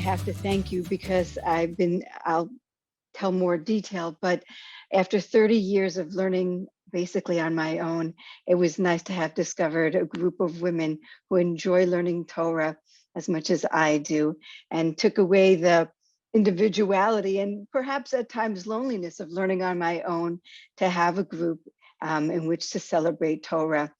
have to thank you because I'll tell more detail, but after 30 years of learning basically on my own, it was nice to have discovered a group of women who enjoy learning Torah as much as I do, and took away the individuality and perhaps at times loneliness of learning on my own to have a group in which to celebrate Torah.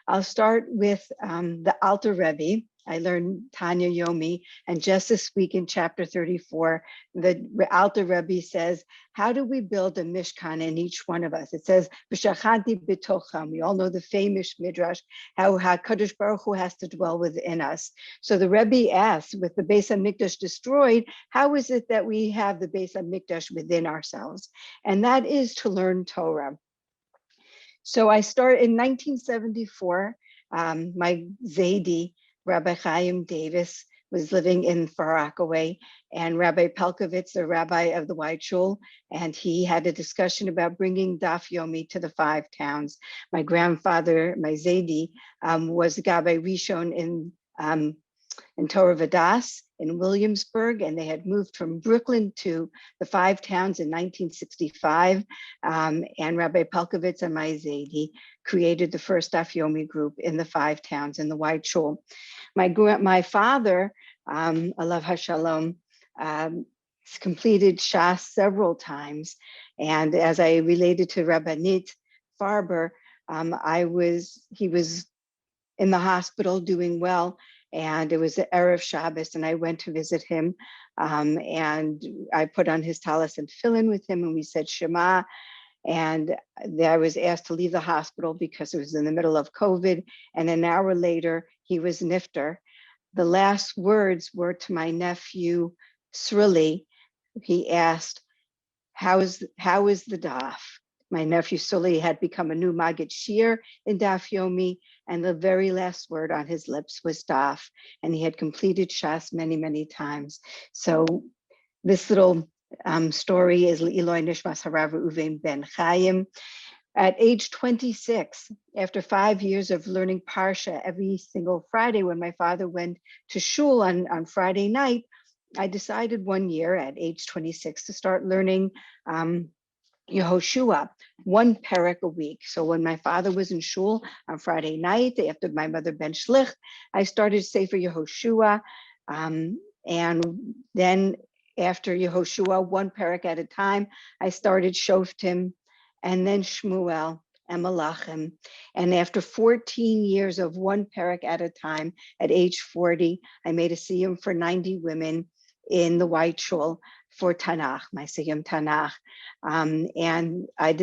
I'll start with the Alter Rebbe. I learned Tanya Yomi, and just this week in chapter 34, the Alter Rebbe says, how do we build a mishkan in each one of us? It says, V'shachanti b'tocham. We all know the famous midrash, how Kadosh Baruch Hu has to dwell within us. So the Rebbe asks, with the Beis HaMikdash destroyed, how is it that we have the Beis HaMikdash within ourselves? And that is to learn Torah. So I started in 1974. My Zaidi, Rabbi Chaim Davis, was living in Far Rockaway, and Rabbi Pelkovitz, the rabbi of the White Shul, and he had a discussion about bringing Daf Yomi to the 5 towns. My grandfather, my Zaidi, was Gabbai Rishon in Torah Vadas in Williamsburg, and they had moved from Brooklyn to the 5 towns in 1965. And Rabbi Pelkovitz and my Zaidi created the first Daf Yomi group in the 5 towns in the White Shul. My father, Alav HaShalom, completed HaShas several times. And as I related to Rabbanit Farber, he was in the hospital doing well, and it was the Erev Shabbos, and I went to visit him, and I put on his talis and tefillin with him, and we said Shema, and I was asked to leave the hospital because it was in the middle of COVID, and an hour later, he was nifter. The last words were to my nephew, Suri. He asked, how is the daf? My nephew Suri had become a new Maggid Shir in Daf Yomi, and the very last word on his lips was daf, and he had completed HaShas many, many times. So this little story is Eloi Nishmas Harav Reuven Ben Chaim. At age 26, after 5 years of learning Parsha every single Friday, when my father went to shul on Friday night, I decided one year at age 26 to start learning Yehoshua, 1 perek a week. So when my father was in shul on Friday night, after my mother ben Shlich, I started Sefer Yehoshua. And then after Yehoshua, 1 perek at a time, I started Shoftim, and then Shmuel and Malachim. And after 14 years of 1 perek at a time, at age 40, I made a Siyum for 90 women in the White Shul for Tanakh, my Siyum Tanakh. And I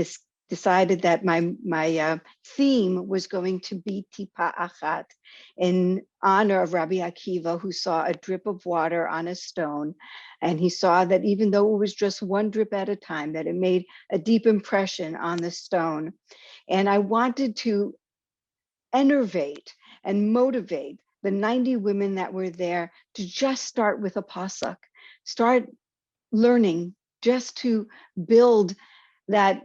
decided that my theme was going to be Tipa Achat, in honor of Rabbi Akiva, who saw a drip of water on a stone. And he saw that even though it was just 1 drip at a time, that it made a deep impression on the stone. And I wanted to enervate and motivate the 90 women that were there to just start with a pasuk, start learning just to build that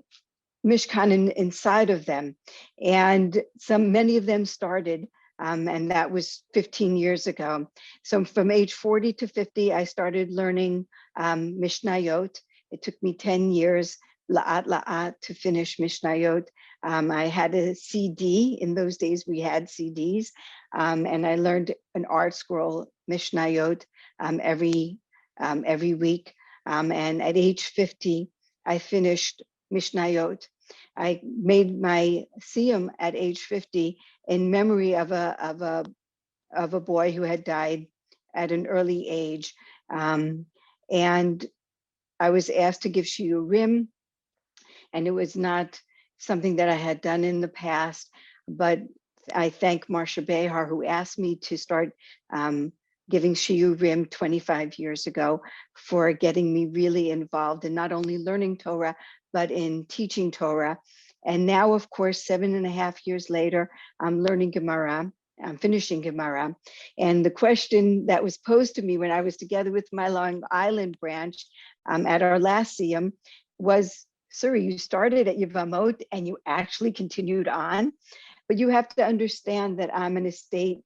mishkan inside of them. And many of them started, and that was 15 years ago. So from age 40 to 50, I started learning Mishnayot. It took me 10 years, la'at, to finish Mishnayot. I had a CD. In those days, we had CDs, and I learned an art scroll, Mishnayot, every week. And at age 50, I finished Mishnayot. I made my Siyum at age 50 in memory of a boy who had died at an early age. And I was asked to give shiurim, and it was not something that I had done in the past, but I thank Marsha Behar, who asked me to start giving shiurim 25 years ago, for getting me really involved in not only learning Torah, but in teaching Torah. And now, of course, 7.5 years later, I'm learning Gemara. I'm finishing Gemara. And the question that was posed to me when I was together with my Long Island branch at our last Siyum was, Suri, you started at Yevamot and you actually continued on, but you have to understand that I'm in a state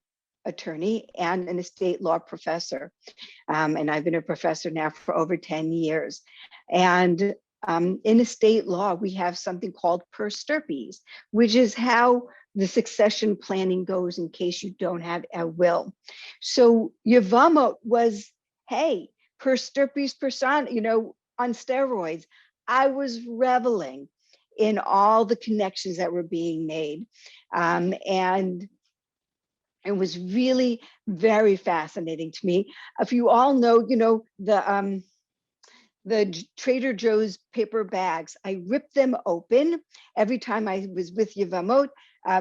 attorney and an estate law professor. And I've been a professor now for over 10 years. And in estate law, we have something called per stirpes, which is how the succession planning goes in case you don't have a will. So Yevamot was, hey, per stirpes person, on steroids. I was reveling in all the connections that were being made. And it was really very fascinating to me. If you all know, the Trader Joe's paper bags, I ripped them open every time I was with Yevamot,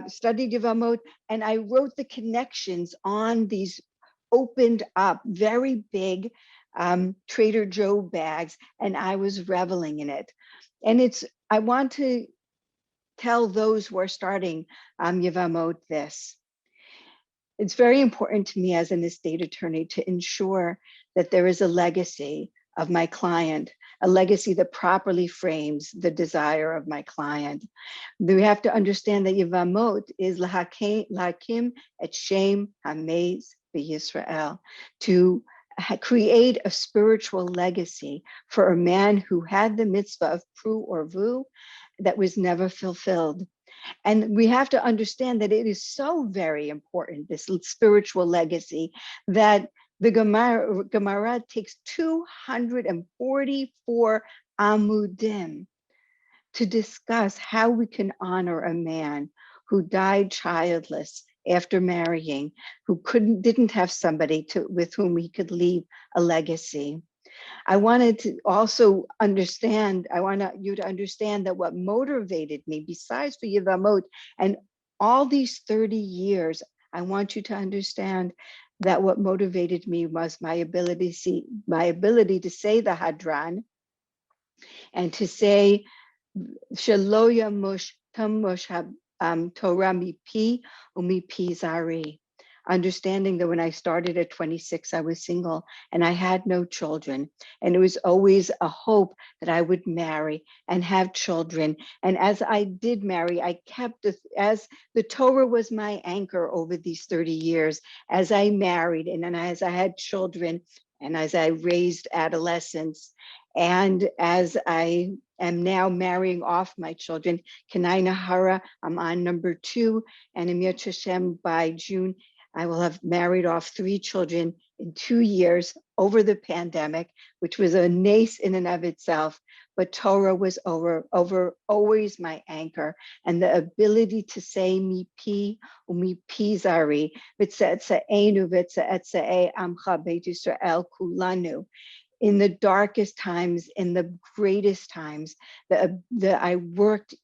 studied Yevamot, and I wrote the connections on these opened up, very big Trader Joe bags, and I was reveling in it. And I want to tell those who are starting Yevamot this. It's very important to me as an estate attorney to ensure that there is a legacy of my client, a legacy that properly frames the desire of my client. We have to understand that Yevamot is lahakim et shem hamez b'Yisrael, to create a spiritual legacy for a man who had the mitzvah of pru or vu that was never fulfilled. And we have to understand that it is so very important, this spiritual legacy, that the Gemara takes 244 amudim to discuss how we can honor a man who died childless after marrying, who didn't have somebody with whom he could leave a legacy. I wanted to also understand, I want you to understand that what motivated me, besides for Yevamot and all these 30 years, I want you to understand that what motivated me was my ability to say the Hadran and to say, Shaloya mush tamush Torah mipi umipi zari. Understanding that when I started at 26, I was single and I had no children. And it was always a hope that I would marry and have children. And as I did marry, I kept, as the Torah was my anchor over these 30 years, as I married and then as I had children and as I raised adolescents, and as I am now marrying off my children, Kenai Nahara, I'm on number 2, and Amir Hashem by June, I will have married off 3 children in 2 years over the pandemic, which was a nace in and of itself. But Torah was always my anchor, and the ability to say mi pi umi zari v'tze'etze'enu v'tze'etze'e amcha beit Yisrael kulanu. In the darkest times, in the greatest times, I worked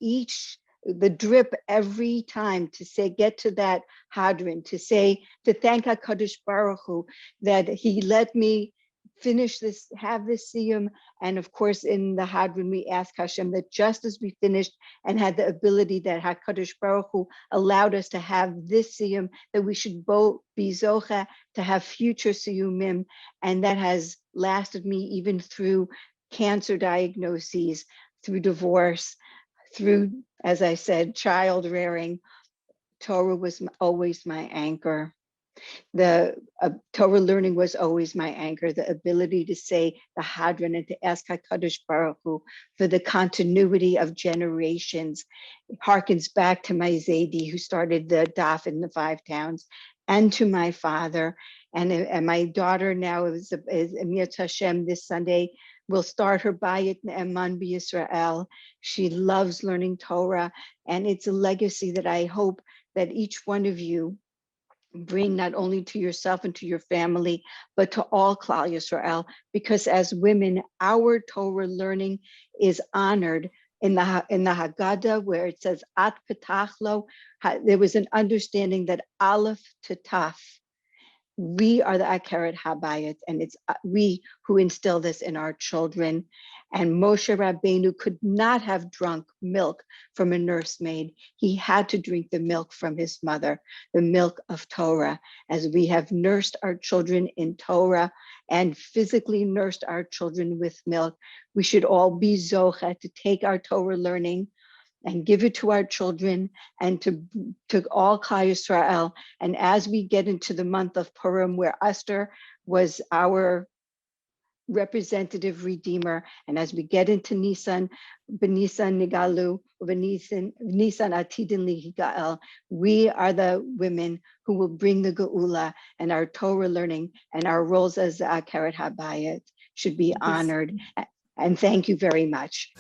the drip every time to say, get to that hadron, to thank HaKadosh Baruch Hu that he let me finish this, have this siyum. And of course, in the hadron, we ask Hashem that just as we finished and had the ability that HaKadosh Baruch Hu allowed us to have this siyum, that we should both be zocha to have future siyumim. And that has lasted me even through cancer diagnoses, through divorce, through, as I said, child rearing. Torah was always my anchor. The Torah learning was always my anchor, the ability to say the Hadran and to ask HaKadosh Baruch Hu for the continuity of generations. It harkens back to my Zaidi, who started the Daf in the 5 towns, and to my father. And my daughter now is Amir Hashem this Sunday will start her Bayit Ne'eman B'Yisrael. She loves learning Torah, and it's a legacy that I hope that each one of you bring not only to yourself and to your family, but to all Klal Yisrael, because as women, our Torah learning is honored. In the Haggadah, where it says At Petachlo, there was an understanding that Aleph to Taf, we are the Akeret Habayit, and it's we who instill this in our children. And Moshe Rabbeinu could not have drunk milk from a nursemaid. He had to drink the milk from his mother, the milk of Torah. As we have nursed our children in Torah and physically nursed our children with milk, we should all be zocha to take our Torah learning and give it to our children and to all Klal Yisrael. And as we get into the month of Purim, where Esther was our representative redeemer, and as we get into Nisan, B'Nisan Nigalu, B'Nisan Atidin Lihigael, we are the women who will bring the Geula, and our Torah learning and our roles as Keret HaBayit should be honored. And thank you very much.